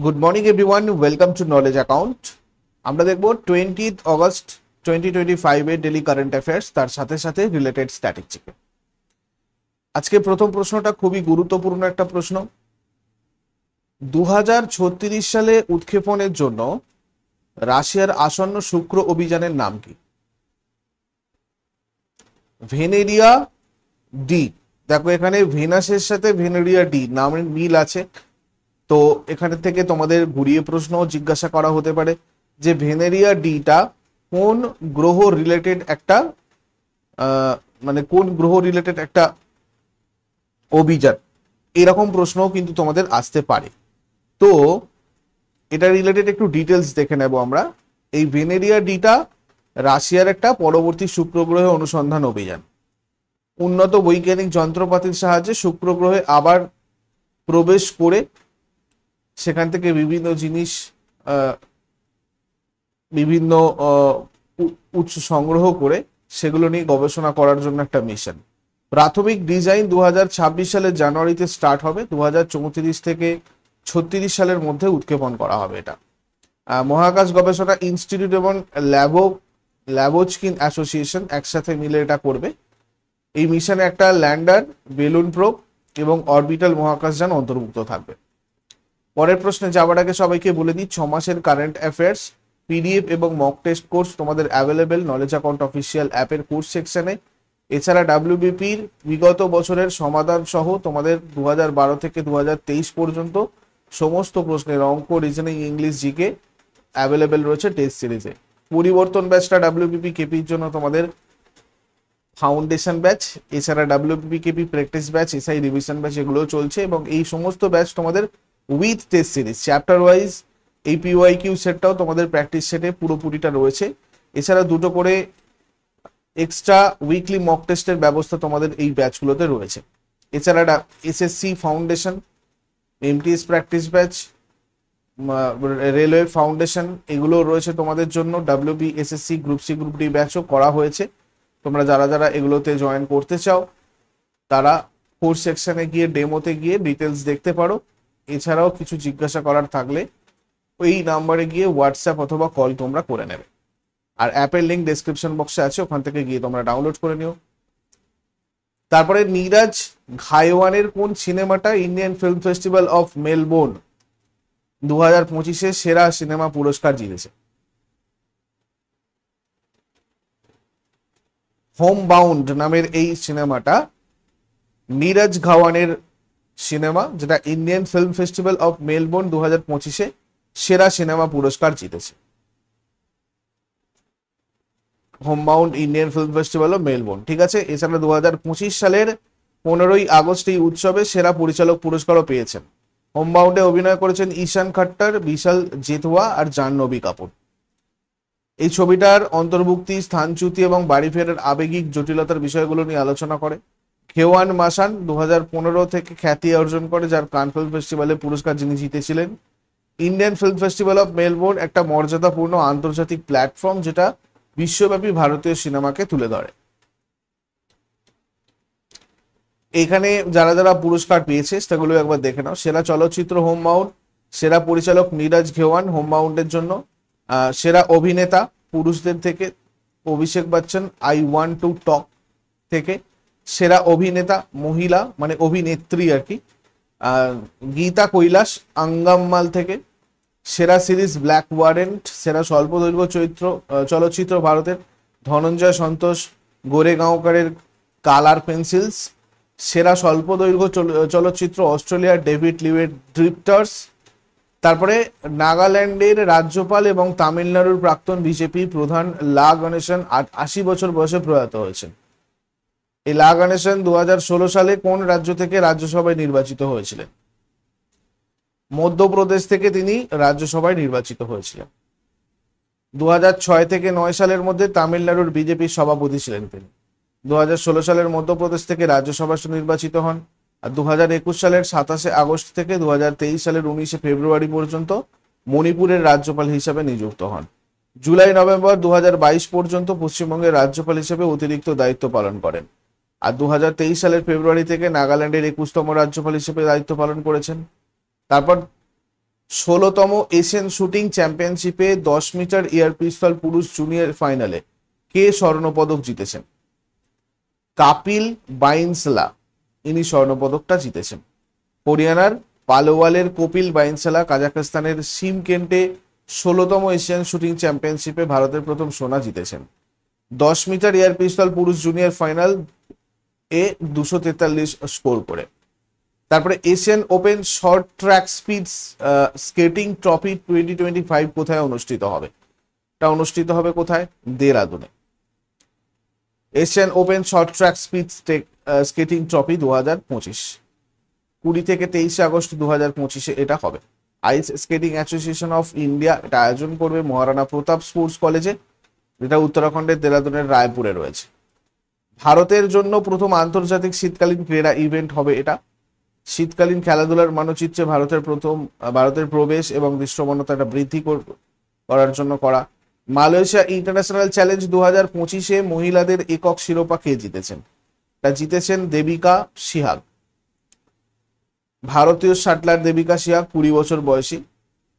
Good morning everyone, welcome to knowledge account. আমরা দেখব 20 August 2025 এর ডেলি কারেন্ট অ্যাফেয়ার্স, তার সাথে সাথে রিলেটেড স্ট্যাটিস্টিক। আজকে প্রথম প্রশ্নটা খুবই গুরুত্বপূর্ণ একটা প্রশ্ন। 2036 সালে উৎক্ষেপণের জন্য রাশিয়ার আসন্ন শুক্র অভিযানের নাম কি? ভেনেরিয়া ডি। দেখো, এখানে ভেনাসের সাথে ভেনেরিয়া ডি নামের মিল আছে, তো এখানে থেকে তোমাদের ঘুরিয়ে প্রশ্ন জিজ্ঞাসা করা হতে পারে যে ভেনেরিয়া ডিটা কোন গ্রহ রিলেটেড একটা কোন গ্রহ রিলেটেড একটা অভিযান, এরকম প্রশ্নও কিন্তু তোমাদের আসতে পারে। তো এটা রিলেটেড একটু ডিটেলস দেখে নেব আমরা। এই ভেনেরিয়া ডিটা রাশিয়ার একটা পরবর্তী শুক্র গ্রহে অনুসন্ধান অভিযান। উন্নত বৈজ্ঞানিক যন্ত্রপাতির সাহায্যে শুক্র গ্রহে আবার প্রবেশ করে সেখান থেকে বিভিন্ন জিনিস বিভিন্ন উৎস সংগ্রহ করে সেগুলো নিয়ে গবেষণা করার জন্য একটা মিশন। প্রাথমিক ডিজাইন 2026 সালের জানুয়ারিতে স্টার্ট হবে, 2034 থেকে 36 সালের মধ্যে উৎক্ষেপণ করা হবে। এটা মহাকাশ গবেষণা ইনস্টিটিউট এবং ল্যাবোচকিন অ্যাসোসিয়েশন একসাথে মিলে এটা করবে। এই মিশনে একটা ল্যান্ডার, বেলুন প্রোব এবং অরবিটাল মহাকাশযান অন্তর্ভুক্ত থাকবে। পরের প্রশ্নে যাওয়ার আগে সবাইকে বলে দিই, 6 মাসের কারেন্ট অ্যাফেয়ার্স পিডিএফ এবং মক টেস্ট কোর্স তোমাদের অ্যাভেলেবেল নলেজ অ্যাকাউন্ট অফিসিয়াল অ্যাপের কোর্স সেকশনে। এছাড়া ডাব্লিউবিপির বিগত বছরের সমাধান সহ তোমাদের 2012 থেকে 2023 পর্যন্ত সমস্ত প্রশ্নের অঙ্ক, রিজনিং, ইংলিশ, জিকে অ্যাভেলেবেল রয়েছে টেস্ট সিরিজে। পরিবর্তন ব্যাচটা ডাব্লিউবিপি কেপির জন্য তোমাদের ফাউন্ডেশন ব্যাচ, এছাড়া WBP KP practice batch, SI revision batch এগুলোও চলছে, এবং এই সমস্ত ব্যাচ তোমাদের with test series chapter wise. এই পিওয়াইকিউ সেটটাও তোমাদের প্র্যাকটিস সেটে পুরোপুরিটা রয়েছে। এছাড়া দুটো করে এক্সট্রা উইকলি মক টেস্টের ব্যবস্থা তোমাদের এই ব্যাচগুলোতে রয়েছে। এছাড়া SSC foundation, MTS practice batch, railway foundation এগুলো রয়েছে তোমাদের জন্য। WB SSC group C group D ব্যাচও করা হয়েছে। তোমরা যারা যারা এগুলোতে জয়েন করতে চাও তারা কোর্স সেকশনে গিয়ে ডেমোতে গিয়ে ডিটেলস দেখতে পারো। এছাড়াও কিছু জিজ্ঞাসা করার থাকলে ওই নাম্বারে গিয়ে হোয়াটসঅ্যাপ অথবা কল তোমরা করে নেবে। আর অ্যাপের লিঙ্ক ডেসক্রিপশন বক্সে আছে, ওখান থেকে গিয়ে তোমরা ডাউনলোড করে নিও। তারপরে নীরাজ ঘায়ওয়ানের কোন সিনেমাটা Indian film festival of Melbourne 2025 সেরা সিনেমা পুরস্কার জিতেছে? হোম বাউন্ড নামের এই সিনেমাটা নীরাজ ঘাওয়ানের সিনেমা, যেটা Indian film festival of Melbourne 2025 সেরা সিনেমা পুরস্কার জিতেছে। Homebound Indian film festival of Melbourne, ঠিক আছে। এছাড়া 2025 সালের 15ই আগস্ট এই উৎসবে সেরা পরিচালক পুরস্কারও পেয়েছেন। হোমবাউন্ডে অভিনয় করেছেন ঈশান খট্টর, বিশাল জেতওয়া আর জাহ্নবী কাপুর। এই ছবিটার অন্তর্ভুক্তি, স্থানচ্যুতি এবং বাড়ি ফেরার আবেগিক জটিলতার বিষয়গুলো নিয়ে আলোচনা করে। খেওয়ান মাসান 2015 থেকে খ্যাতি অর্জন করে, যার কান ফিল্ম ফেস্টিভ্যালে পুরস্কার যিনি জিতেছিলেন। Indian film festival of Melbourne একটা মর্যাদাপূর্ণ আন্তর্জাতিক প্ল্যাটফর্ম যেটা বিশ্বব্যাপী ভারতীয় সিনেমাকে তুলে ধরে। এখানে যারা যারা পুরস্কার পেয়েছে সেগুলো একবার দেখে নাও। সেরা চলচ্চিত্র হোমবাউন্ড, সেরা পরিচালক নীরাজ ঘেওয়ান হোমবাউন্ডের জন্য, সেরা অভিনেতা পুরুষদের থেকে Abhishek Bachchan I want to talk থেকে, সেরা অভিনেতা মহিলা মানে অভিনেত্রী আর কি গীতা কৈলাস আঙ্গাম্মাল থেকে, সেরা সিরিজ ব্ল্যাক ওয়ারেন্ট, সেরা স্বল্প দৈর্ঘ্য চলচ্চিত্র ভারতের ধনঞ্জয় সন্তোষ গোরেগাঁওকারের কালার পেন্সিলস, সেরা স্বল্প দৈর্ঘ্য চলচ্চিত্র অস্ট্রেলিয়ার ডেভিড লিওয়ের ড্রিফটার্স। তারপরে নাগাল্যান্ডের রাজ্যপাল এবং তামিলনাড়ুর প্রাক্তন বিজেপি প্রধান লা গণেশন 80 বছর বয়সে প্রয়াত হয়েছেন। এই লা গণেশন 2016 সালে কোন রাজ্য থেকে রাজ্যসভায় নির্বাচিত হয়েছিলেন? মধ্যপ্রদেশ থেকে তিনি রাজ্যসভায় নির্বাচিত হয়েছিলেন। 2006 থেকে 9 সালের মধ্যে তামিলনাড়ুর বিজেপির সভাপতি ছিলেন তিনি। 2016 সালের মধ্যপ্রদেশ থেকে রাজ্যসভা নির্বাচিত হন। আর 2021 সালের 27 আগস্ট থেকে 2023 সালের 19 ফেব্রুয়ারি পর্যন্ত মণিপুরের রাজ্যপাল হিসাবে নিযুক্ত হন। জুলাই নভেম্বর 2022 পর্যন্ত পশ্চিমবঙ্গের রাজ্যপাল হিসেবে অতিরিক্ত দায়িত্ব পালন করেন। আর 2023 সালের ফেব্রুয়ারি থেকে নাগাল্যান্ডের 21তম রাজ্যপাল হিসেবে দায়িত্ব পালন করেছেন। তারপর 16তম এশিয়ান শুটিং চ্যাম্পিয়নশিপে 10 মিটার এয়ার পিস্তল পুরুষ জুনিয়র ফাইনালে কে স্বর্ণপদক জিতেছেন? কাপিল বাইনসলা, ইনি স্বর্ণপদকটা জিতেছেন। হরিয়ানার পালোয়ালের কপিল বাইনসলা কাজাখস্তানের শিমকেন্টে 16তম এশিয়ান শুটিং চ্যাম্পিয়নশিপে ভারতের প্রথম সোনা জিতেছেন। 10 মিটার এয়ার পিস্তল পুরুষ জুনিয়র ফাইনাল এ 243 স্কোর করে। তারপরে Asian open short track speed skating trophy 2025 কোথায় অনুষ্ঠিত হবে? এটা অনুষ্ঠিত হবে কোথায়? দেরাদুনে। Asian open short track speed skating trophy 2025 20 থেকে 23 আগস্ট 2025 এটা হবে। Ice skating association of India এটা আয়োজন করবে মহারানা প্রতাপ স্পোর্টস কলেজে, যেটা উত্তরাখণ্ডের দেরাদুনের রায়পুরে রয়েছে। ভারতের জন্য প্রথম আন্তর্জাতিক শীতকালীন ক্রীড়া ইভেন্ট হবে এটা। শীতকালীন খেলাধুলার মানচিত্রে ভারতের প্রবেশ এবং দৃশ্যমানতা বৃদ্ধি করার জন্য করা। মালয়েশিয়া ইন্টারন্যাশনাল চ্যালেঞ্জ 2025-এ মহিলাদের একক শিরোপা কে জিতেছেন? তা জিতেছেন দেবিকা সিহাগ। ভারতীয় শাটলার দেবিকা সিহাগ 20 বছর বয়সী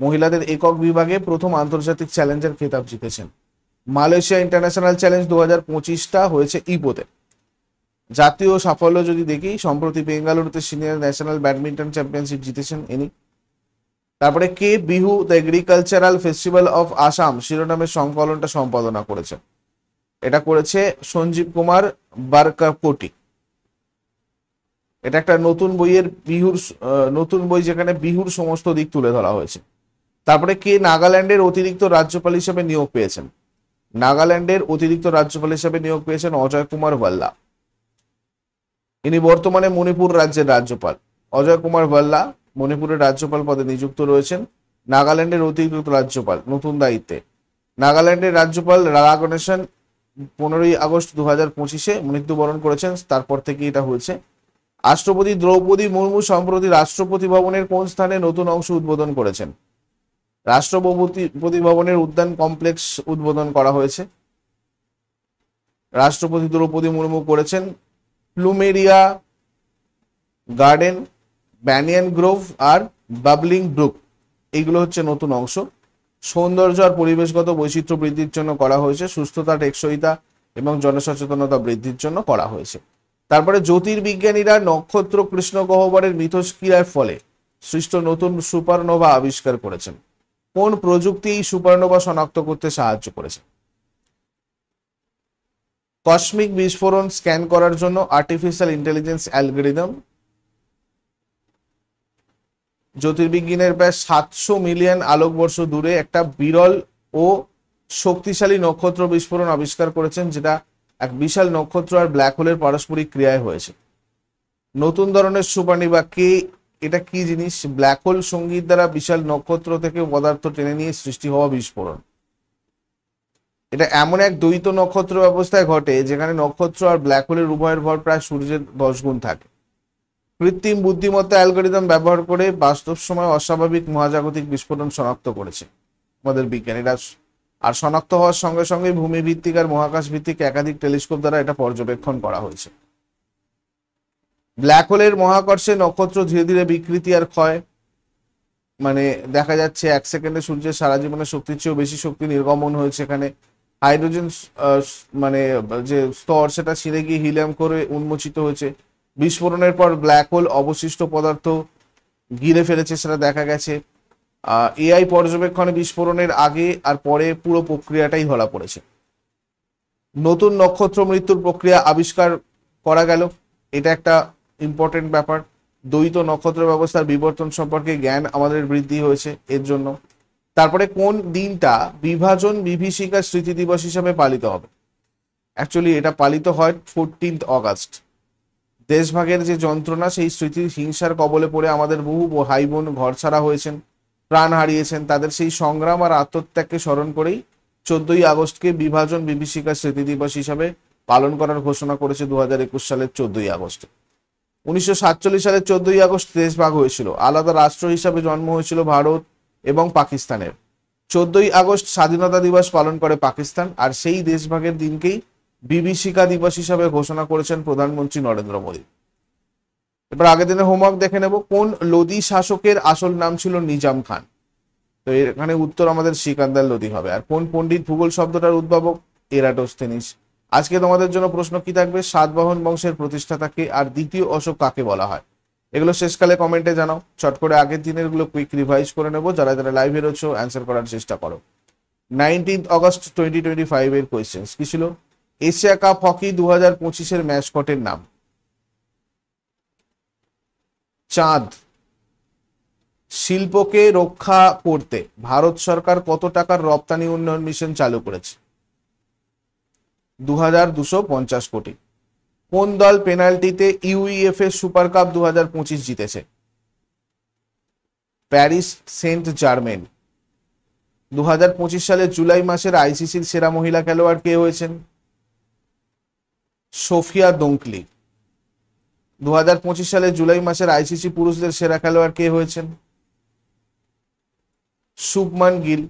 মহিলাদের একক বিভাগে প্রথম আন্তর্জাতিক চ্যালেঞ্জার খেতাব জিতেছেন। মালয়েশিয়া ইন্টারন্যাশনাল চ্যালেঞ্জ 2025টা হয়েছে ইপোতে। জাতীয় সাফল্য যদি দেখি, সম্প্রতি বেঙ্গালুরুতে সিনিয়র ন্যাশনাল ব্যাডমিন্টন চ্যাম্পিয়নশিপ জিতেছেন ইনি। তারপরে কে Bihu the agricultural festival of Assam শিরোনামের সংকলনটা সম্পাদনা করেছেন? এটা করেছে সঞ্জীব কুমার বারকাকোটি। এটা একটা নতুন বই যেখানে বিহুর সমস্ত দিক তুলে ধরা হয়েছে। তারপরে কে নাগাল্যান্ডের অতিরিক্ত রাজ্যপাল হিসেবে নিয়োগ পেয়েছেন? নাগাল্যান্ডের অতিরিক্ত রাজ্যপাল হিসেবে নিয়োগ পেয়েছেন অজয় কুমার ভাল্লা। ইনি বর্তমানে মণিপুর রাজ্যের রাজ্যপাল। অজয় কুমার ভাল্লা মণিপুরের রাজ্যপাল পদে নিযুক্ত রয়েছেন। নাগাল্যান্ডের অতিরিক্ত রাজ্যপাল, নতুন দায়িত্বে। নাগাল্যান্ডের রাজ্যপাল রালা গণেশন 15ই আগস্ট 2025-এ মৃত্যুবরণ করেছেন। তারপর থেকে এটা হয়েছে। রাষ্ট্রপতি দ্রৌপদী মুর্মু সম্প্রতি রাষ্ট্রপতি ভবনের কোন স্থানে নতুন অংশ উদ্বোধন করেছেন? রাষ্ট্রপতি ভবনের উদ্যান কমপ্লেক্স উদ্বোধন করা হয়েছে। রাষ্ট্রপতি দ্রৌপদী মুর্মু করেছেন প্লুমেরিয়া গার্ডেন, ব্যানিয়ান গ্রোভ আর বাবলিং ব্রুক, এইগুলো হচ্ছে নতুন অংশ। সৌন্দর্য আর পরিবেশগত বৈচিত্র্য বৃদ্ধির জন্য করা হয়েছে। সুস্থতা, টেকসইতা এবং জনসচেতনতা বৃদ্ধির জন্য করা হয়েছে। তারপরে জ্যোতির্বিজ্ঞানীরা নক্ষত্র কৃষ্ণ গহ্বরের মিথস্ক্রিয়ার ফলে সৃষ্ট নতুন সুপারনোভা আবিষ্কার করেছেন। কোন প্রযুক্তি এই সুপারনোভা শনাক্ত করতে সাহায্য করেছে? কসমিক বিস্ফোরণ স্ক্যান করার জন্য আর্টিফিশিয়াল ইন্টেলিজেন্স অ্যালগরিদম। জ্যোতির্বিজ্ঞানের প্রায় 700 মিলিয়ন আলোকবর্ষ দূরে একটা বিরল ও শক্তিশালী নক্ষত্র বিস্ফোরণ আবিষ্কার করেছেন, যেটা এক বিশাল নক্ষত্র আর ব্ল্যাক হোলের পারস্পরিক ক্রিয়ায় হয়েছে। নতুন ধরনের সুপারনোভা কে, এটা কি জিনিস? ব্ল্যাক হোল সঙ্গীত দ্বারা বিশাল নক্ষত্র থেকে পদার্থ টেনে নিয়ে সৃষ্টি হওয়া বিস্ফোরণ। এটা এমন এক দ্বৈত নক্ষত্র ব্যবস্থায় ঘটে যেখানে নক্ষত্র আর ব্ল্যাক হোলের উভয়ের ভর প্রায় সূর্যের 10 গুণ থাকে। কৃত্রিম বুদ্ধিমত্তা অ্যালগরিদম ব্যবহার করে বাস্তব সময় অস্বাভাবিক মহাজাগতিক বিস্ফোরণ শনাক্ত করেছে আমাদের বিজ্ঞানীরা। আর শনাক্ত হওয়ার সঙ্গে সঙ্গে ভূমি ভিত্তিক আর মহাকাশ ভিত্তিক একাধিক টেলিস্কোপ দ্বারা এটা পর্যবেক্ষণ করা হয়েছে। ব্ল্যাক হোলের মহাকর্ষে নক্ষত্র ধীরে ধীরে বিকৃতি আর ক্ষয়, মানে দেখা যাচ্ছে 1 সেকেন্ডে সূর্যের সারা জীবনের শক্তির চেয়েও বেশি শক্তি নির্গমন হয়েছে এখানে। হাইড্রোজেন মানে যে স্তর সেটা ছিঁড়ে গিয়ে হিলিয়াম করে উন্মোচিত হয়েছে। বিস্ফোরণের পর ব্ল্যাক হোল অবশিষ্ট পদার্থ ঘিরে ফেলেছে, সেটা দেখা গেছে। এআই পর্যবেক্ষণে বিস্ফোরণের আগে আর পরে পুরো প্রক্রিয়াটাই ধরা পড়েছে। নতুন নক্ষত্র মৃত্যুর প্রক্রিয়া আবিষ্কার করা গেল, এটা একটা ইম্পর্টেন্ট ব্যাপার। দ্বৈত নক্ষত্র ব্যবস্থার বিবর্তন সম্পর্কে জ্ঞান আমাদের বৃদ্ধি হয়েছে এর জন্য। তারপরে কোন দিনটা বিভাজন বিভীষিকা স্মৃতি দিবস হিসাবে পালিত হবে? অ্যাকচুয়ালি এটা পালিত হয় 14 অগাস্ট। দেশভাগের যে যন্ত্রণা, সেই স্মৃতির হিংসার কবলে পড়ে আমাদের বহু ভাই বোন ঘরছাড়া হয়েছেন, প্রাণ হারিয়েছেন, তাদের সেই সংগ্রাম আর আত্মত্যাগকে স্মরণ করেই 14ই আগস্টকে বিভাজন বিভীষিকা স্মৃতি দিবস হিসাবে পালন করার ঘোষণা করেছে 2021 সালের 14ই আগস্ট। 1947 সালের 14ই আগস্ট দেশ ভাগ হয়েছিল, আলাদা রাষ্ট্র হিসাবে জন্ম হয়েছিল ভারত এবং পাকিস্তানের। 14ই আগস্ট স্বাধীনতা দিবস পালন করে পাকিস্তান, আর সেই দেশভাগের দিনকেই বিভীষিকা দিবস হিসাবে ঘোষণা করেছেন প্রধানমন্ত্রী নরেন্দ্র মোদী। এবার আগের দিনের হোমওয়ার্ক দেখে নেব। কোন লোদি শাসকের আসল নাম ছিল নিজাম খান? তো এখানে উত্তর আমাদের সিকান্দার লোদি হবে। আর কোন পণ্ডিত ভূগোল শব্দটার উদ্ভাবক? এরাটোস্থেনিস। আজকে তোমাদের জন্য প্রশ্ন কি থাকবে? সাতবাহন বংশের প্রতিষ্ঠাতা কে আর দ্বিতীয় অশোক কাকে বলা হয়? এগুলো শেষকালে কমেন্টে জানাও। চট করে আগের দিনের গুলো কুইক রিভাইজ করে নেবো। যারা যারা লাইভে রয়েছে অ্যান্সার করার চেষ্টা করো। 19 অগস্ট 2025 এর কোয়েশ্চেন কি ছিল? এশিয়া কাপ হকি 2025 ম্যাসকটের নাম? চাঁদ। শিল্পকে রক্ষা করতে ভারত সরকার কত টাকার রপ্তানি উন্নয়ন মিশন চালু করেছে? 2250 কোটি। কোন দল পেনাল্টিতে ইউইএফএ সুপার কাপ 2025 জিতেছে? Paris Saint German. 2025 সালের জুলাই মাসের আইসিসির সেরা মহিলা খেলোয়াড় কে হয়েছেন? সোফিয়া দোঙ্কলি। 2025 সালের জুলাই মাসের আইসিসি পুরুষদের সেরা খেলোয়াড় কে হয়েছেন? শুভমান গিল।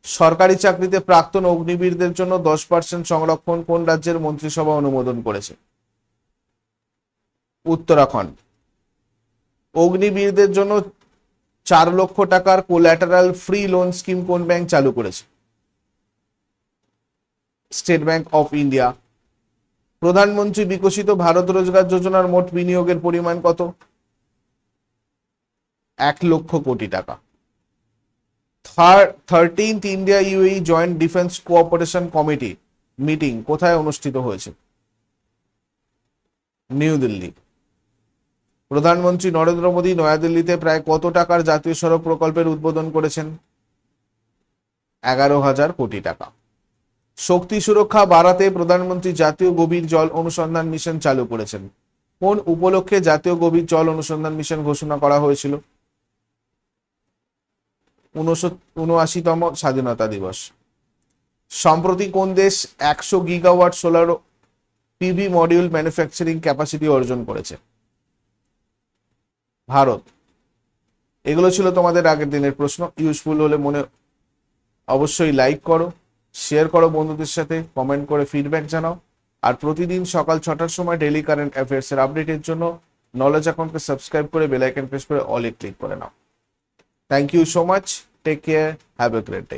সরকারি চাকরিতে প্রাক্তন অগ্নিবীরদের জন্য 10% সংরক্ষণ কোন রাজ্যের মন্ত্রিসভা অনুমোদন করেছে? উত্তরাখণ্ড। অগ্নিবীরদের জন্য 4 লক্ষ টাকার কোল্যাটারাল ফ্রি লোন স্কিম কোন ব্যাংক চালু করেছে? State bank of India. প্রধানমন্ত্রী বিকশিত ভারত রোজগার যোজনার মোট বিনিয়োগের পরিমাণ কত? 1 লক্ষ কোটি টাকা। 13th India UAE joint defence cooperation committee meeting কোথায় অনুষ্ঠিত হয়েছে? নিউ দিল্লি। প্রধানমন্ত্রী নরেন্দ্র মোদী নয়াদিল্লিতে প্রায় কত টাকার জাতীয় সড়ক প্রকল্পের উদ্বোধন করেছেন? 11,000 কোটি টাকা। শক্তি সুরক্ষা বাড়াতে প্রধানমন্ত্রী জাতীয় গভীর জল অনুসন্ধান মিশন চালু করেছেন। কোন উপলক্ষে জাতীয় গভীর জল অনুসন্ধান মিশন ঘোষণা করা হয়েছিল? 79তম স্বাধীনতা দিবস। সম্প্রতি কোন দেশ 100 gigawatt solar PV module manufacturing capacity অর্জন করেছে? ভারত। এগুলো ছিল তোমাদের আগের দিনের প্রশ্ন। ইউজফুল হলে মনে অবশ্যই লাইক করো, শেয়ার করো বন্ধুদের সাথে, কমেন্ট করে ফিডব্যাক জানাও। আর প্রতিদিন সকাল 6টার সময় ডেইলি কারেন্ট অ্যাফেয়ার্স এর আপডেটের জন্য নলেজ অ্যাকাউন্টকে সাবস্ক্রাইব করে বেল আইকন প্রেস করে অল এ ক্লিক করে নাও। Thank you so much. Take care. Have a great day.